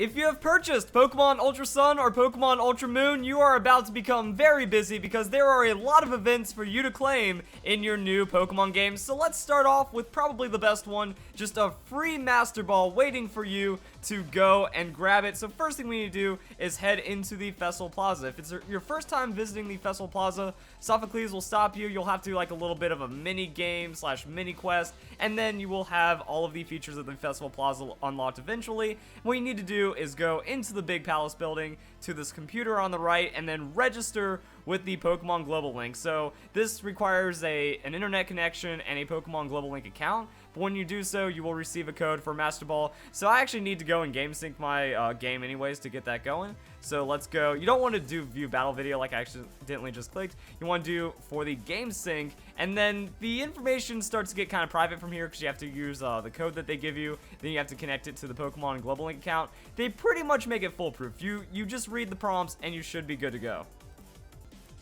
If you have purchased Pokemon Ultra Sun or Pokemon Ultra Moon, you are about to become very busy because there are a lot of events for you to claim in your new Pokemon game. So let's start off with probably the best one, just a free Master Ball waiting for you to go and grab it. So first thing we need to do is head into the Festival Plaza. If it's your first time visiting the Festival Plaza, Sophocles will stop you. You'll have to do like a little bit of a mini game / mini quest, and then you will have all of the features of the Festival Plaza unlocked eventually. What you need to do is go into the big palace building to this computer on the right and then register with the Pokemon Global Link. So this requires an internet connection and a Pokemon Global Link account, but when you do so, you will receive a code for Master Ball. So I actually need to go and game sync my game anyways to get that going. So let's go. You don't want to do view battle video like I accidentally just clicked. You want to do for the game sync, and then the information starts to get kind of private from here because you have to use the code that they give you. Then you have to connect it to the Pokemon Global Link account. They pretty much make it foolproof. You just read the prompts and you should be good to go.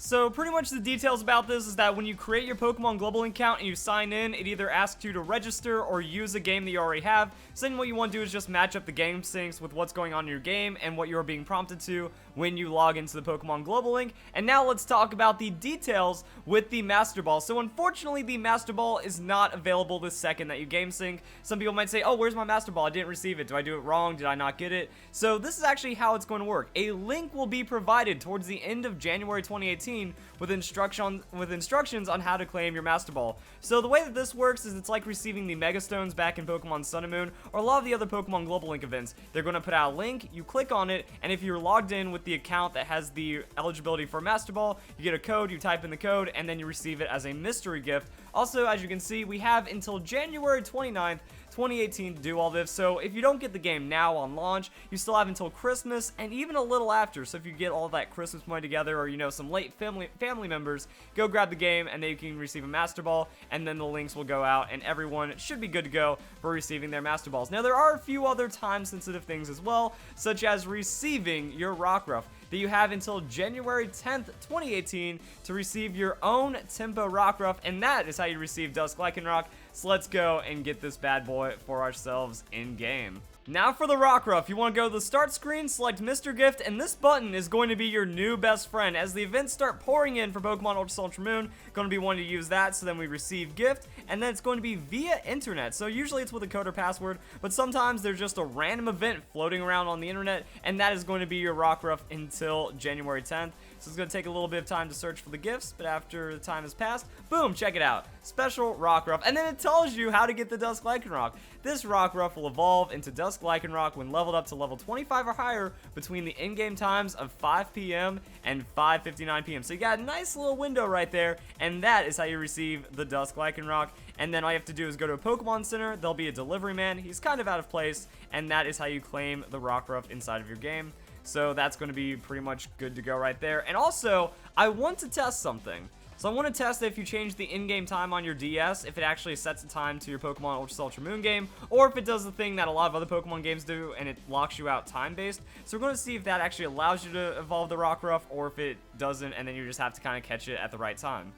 So pretty much the details about this is that when you create your Pokemon Global Link account and you sign in, it either asks you to register or use a game that you already have. So then what you want to do is just match up the game syncs with what's going on in your game and what you're being prompted to when you log into the Pokemon Global Link. And now let's talk about the details with the Master Ball. So unfortunately, the Master Ball is not available the second that you game sync. Some people might say, oh, where's my Master Ball? I didn't receive it. Do I do it wrong? Did I not get it? So this is actually how it's going to work. A link will be provided towards the end of January 2018 with instructions on how to claim your Master Ball. So the way that this works is it's like receiving the Mega Stones back in Pokemon Sun and Moon or a lot of the other Pokemon Global Link events. They're going to put out a link, you click on it, and if you're logged in with the account that has the eligibility for Master Ball, you get a code, you type in the code, and then you receive it as a mystery gift. Also, as you can see, we have until January 29th, 2018 to do all this. So if you don't get the game now on launch, you still have until Christmas and even a little after. So if you get all that Christmas money together, or you know, some late family members, go grab the game and then you can receive a Master Ball, and then the links will go out and everyone should be good to go for receiving their Master Balls. Now there are a few other time sensitive things as well, such as receiving your Rockruff, that you have until January 10th, 2018 to receive your own Tempo Rockruff, and that is how you receive DUSK LYCANROC. So let's go and get this bad boy for ourselves in game. Now for the Rockruff, you want to go to the start screen, select Mr. Gift, and this button is going to be your new best friend. As the events start pouring in for Pokemon Ultra Sun, Ultra Moon, going to be wanting to use that, so then we receive gift, and then it's going to be via internet. So usually it's with a code or password, but sometimes there's just a random event floating around on the internet, and that is going to be your Rockruff until January 10th. So it's going to take a little bit of time to search for the gifts, but after the time has passed, boom, check it out. Special Rockruff, and then it tells you how to get the DUSK LYCANROC. This Rockruff will evolve into DUSK LYCANROC when leveled up to level 25 or higher between the in-game times of 5 p.m. and 5:59 p.m. So you got a nice little window right there, and that is how you receive the DUSK LYCANROC. And then all you have to do is go to a Pokemon Center, there'll be a delivery man, he's kind of out of place, and that is how you claim the Rockruff inside of your game. So that's going to be pretty much good to go right there. And also, I want to test something. So I want to test if you change the in-game time on your DS, if it actually sets a time to your Pokemon Ultra Sun, Ultra Moon game, or if it does the thing that a lot of other Pokemon games do, and it locks you out time-based. So we're going to see if that actually allows you to evolve the Rockruff, or if it doesn't, and then you just have to kind of catch it at the right time.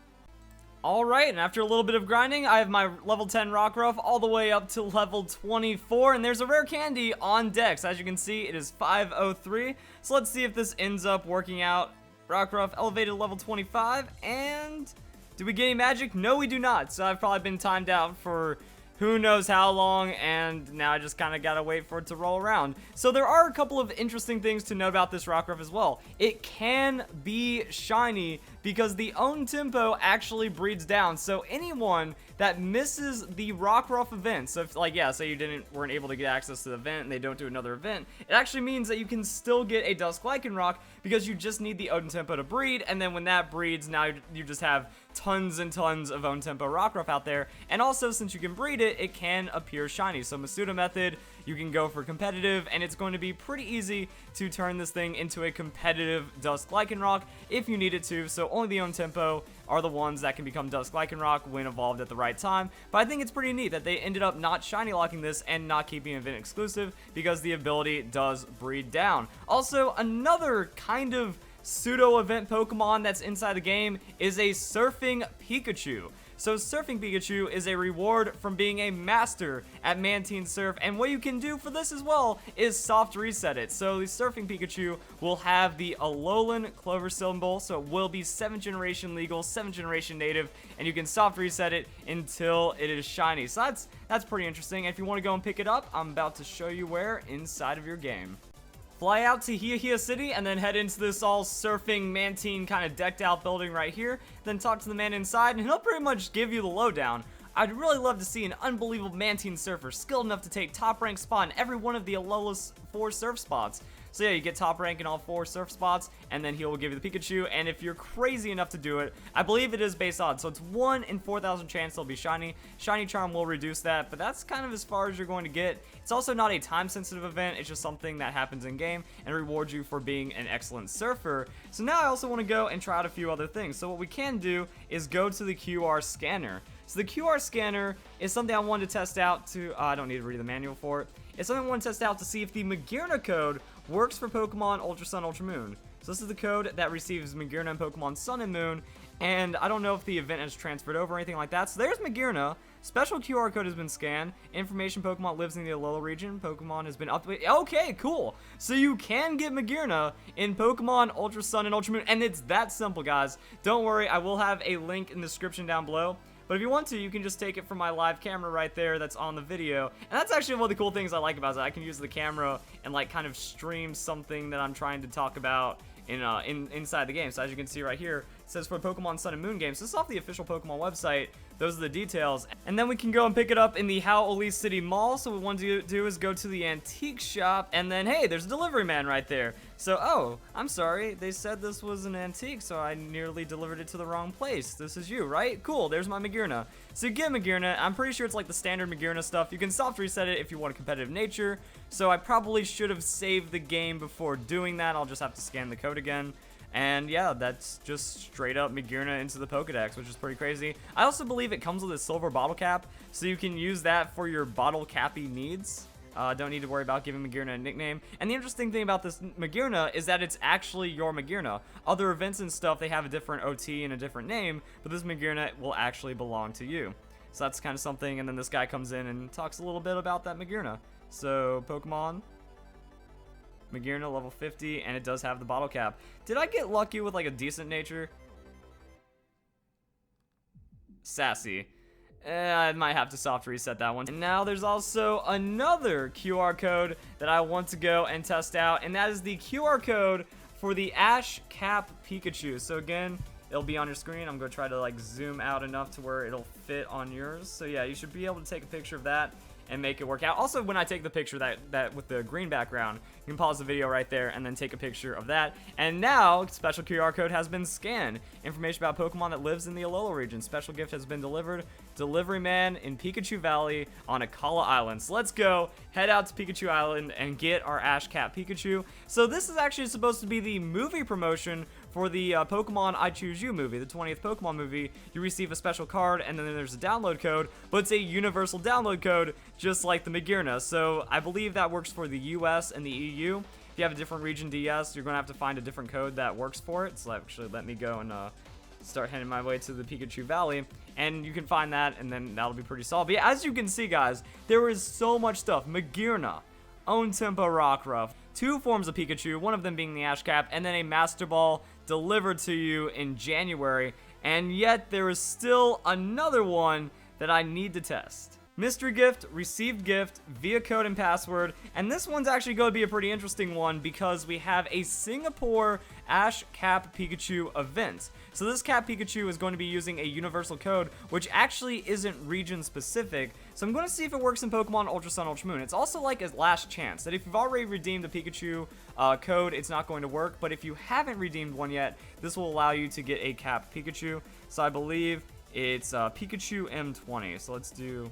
Alright, and after a little bit of grinding, I have my level 10 Rockruff all the way up to level 24, and there's a rare candy on deck. So as you can see, it is 503. So let's see if this ends up working out. Rockruff elevated to level 25, and do we get any magic? No, we do not. So I've probably been timed out for who knows how long, and now I just kind of gotta wait for it to roll around. So there are a couple of interesting things to note about this Rockruff as well. It can be shiny because the own tempo actually breeds down. So anyone that misses the Rockruff event, so if, like, yeah, say you weren't able to get access to the event and they don't do another event, it actually means that you can still get a DUSK LYCANROC because you just need the Odin Tempo to breed, and then when that breeds, now you just have tons and tons of Odin Tempo Rockruff out there. And also, since you can breed it, it can appear shiny. So Masuda method, you can go for competitive, and it's going to be pretty easy to turn this thing into a competitive DUSK LYCANROC if you need it to. So only the Odin Tempo are the ones that can become DUSK LYCANROC when evolved at the right time. But I think it's pretty neat that they ended up not shiny locking this and not keeping event exclusive because the ability does breed down. Also, another kind of pseudo event Pokemon that's inside the game is a surfing Pikachu. So Surfing Pikachu is a reward from being a master at Mantine Surf, and what you can do for this as well is soft reset it. So the Surfing Pikachu will have the Alolan Clover symbol, so it will be 7th generation legal, 7th generation native, and you can soft reset it until it is shiny. So that's pretty interesting. And if you want to go and pick it up, I'm about to show you where inside of your game. Fly out to Hiya City and then head into this all surfing Mantine kind of decked out building right here. Then talk to the man inside and he'll pretty much give you the lowdown. I'd really love to see an unbelievable Mantine surfer skilled enough to take top rank spot in every one of the Alola's 4 surf spots. So yeah, you get top rank in all 4 surf spots, and then he will give you the Pikachu, and if you're crazy enough to do it, I believe it is base odds, so it's 1 in 4,000 chance it'll be shiny. Shiny Charm will reduce that, but that's kind of as far as you're going to get. It's also not a time-sensitive event, it's just something that happens in-game, and rewards you for being an excellent surfer. So now I also want to go and try out a few other things. So what we can do is go to the QR scanner. So the QR scanner is something I wanted to test out to, I don't need to read the manual for it. It's something I want to test out to see if the Magearna code works for Pokemon Ultra Sun, Ultra Moon. So this is the code that receives Magearna and Pokemon Sun and Moon, and I don't know if the event has transferred over or anything like that. So there's Magearna. Special QR code has been scanned. Information Pokemon lives in the Alola region. Pokemon has been updated. Okay, cool. So you can get Magearna in Pokemon Ultra Sun and Ultra Moon, and it's that simple, guys. Don't worry, I will have a link in the description down below. But if you want to, you can just take it from my live camera right there that's on the video. And that's actually one of the cool things I like about it. I can use the camera and like kind of stream something that I'm trying to talk about inside the game. So as you can see right here, it says for Pokemon Sun and Moon games. This is off the official Pokemon website. Those are the details. And then we can go and pick it up in the Howley City Mall. So what we want to do is go to the antique shop, and then hey, there's a delivery man right there. So, oh, I'm sorry, they said this was an antique, so I nearly delivered it to the wrong place. This is you, right? Cool, there's my Magearna. So you get Magearna. I'm pretty sure it's like the standard Magearna stuff. You can soft reset it if you want a competitive nature. So I probably should have saved the game before doing that. I'll just have to scan the code again. And yeah, that's just straight up Magearna into the Pokedex, which is pretty crazy. I also believe it comes with a silver bottle cap, so you can use that for your bottle cappy needs. Don't need to worry about giving Magearna a nickname. And the interesting thing about this Magearna is that it's actually your Magearna. Other events and stuff, they have a different OT and a different name, but this Magearna will actually belong to you. So that's kind of something, and then this guy comes in and talks a little bit about that Magearna. So, Pokemon Magearna level 50, and it does have the bottle cap. Did I get lucky with like a decent nature? Sassy. I might have to soft reset that one. And now there's also another QR code that I want to go and test out, and that is the QR code for the Ash Cap Pikachu. So again, it'll be on your screen. I'm going to try to like zoom out enough to where it'll fit on yours. So yeah, you should be able to take a picture of that and make it work out. Also, when I take the picture that with the green background, you can pause the video right there and then take a picture of that. And now, special QR code has been scanned. Information about Pokemon that lives in the Alola region. Special gift has been delivered. Delivery man in Pikachu Valley on Akala Island. So let's go, head out to Pikachu Island and get our Ash Cap Pikachu. So this is actually supposed to be the movie promotion for the Pokemon I Choose You movie, the 20th Pokemon movie. You receive a special card, and then there's a download code, but it's a universal download code, just like the Magearna. So I believe that works for the US and the EU. If you have a different region DS, you're going to have to find a different code that works for it. So actually, let me go and start heading my way to the Pikachu Valley, and you can find that, and then that'll be pretty solid. But yeah, as you can see, guys, there is so much stuff. Magearna, Own Tempo Rockruff, 2 forms of Pikachu, one of them being the Ash Cap, and then a Master Ball delivered to you in January, and yet there is still another one that I need to test. Mystery gift, received gift, via code and password, and this one's actually going to be a pretty interesting one because we have a Singapore Ash Cap Pikachu event. So this Cap Pikachu is going to be using a universal code, which actually isn't region specific, so I'm going to see if it works in Pokemon Ultra Sun, Ultra Moon. It's also like a last chance, that if you've already redeemed the Pikachu code, it's not going to work, but if you haven't redeemed one yet, this will allow you to get a Cap Pikachu. So I believe it's Pikachu M20, so let's do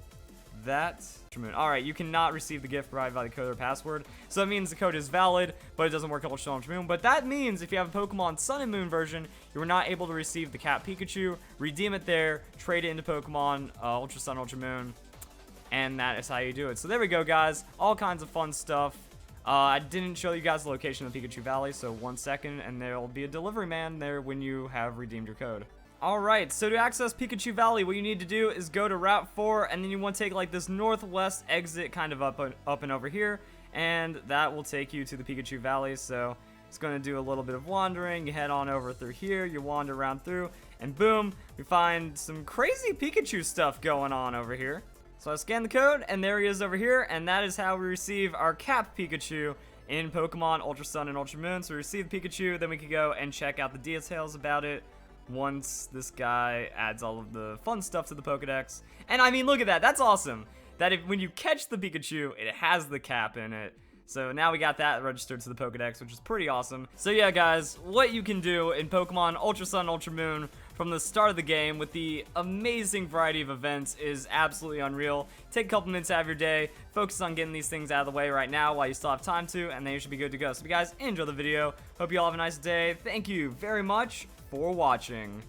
that. Alright, you cannot receive the gift provided by the code or password, so that means the code is valid, but it doesn't work on Ultra Sun, Ultra Moon. But that means if you have a Pokemon Sun and Moon version, you are not able to receive the Cap Pikachu, redeem it there, trade it into Pokemon Ultra Sun, Ultra Moon, and that is how you do it. So there we go, guys. All kinds of fun stuff. I didn't show you guys the location of Pikachu Valley, so 1 second, and there will be a delivery man there when you have redeemed your code. Alright, so to access Pikachu Valley, what you need to do is go to Route 4, and then you want to take like this northwest exit kind of up and over here, and that will take you to the Pikachu Valley. So it's going to do a little bit of wandering. You head on over through here, you wander around through, and boom, we find some crazy Pikachu stuff going on over here. So I scan the code, and there he is over here, and that is how we receive our Cap Pikachu in Pokemon Ultra Sun and Ultra Moon. So we receive Pikachu, then we can go and check out the details about it once this guy adds all of the fun stuff to the Pokedex. And I mean, look at that, that's awesome. That when you catch the Pikachu, it has the cap in it. So now we got that registered to the Pokedex, which is pretty awesome. So yeah, guys, what you can do in Pokemon Ultra Sun, Ultra Moon from the start of the game with the amazing variety of events is absolutely unreal. Take a couple minutes out of your day, focus on getting these things out of the way right now while you still have time to, and then you should be good to go. So if you guys enjoy the video, hope you all have a nice day. Thank you very much for watching.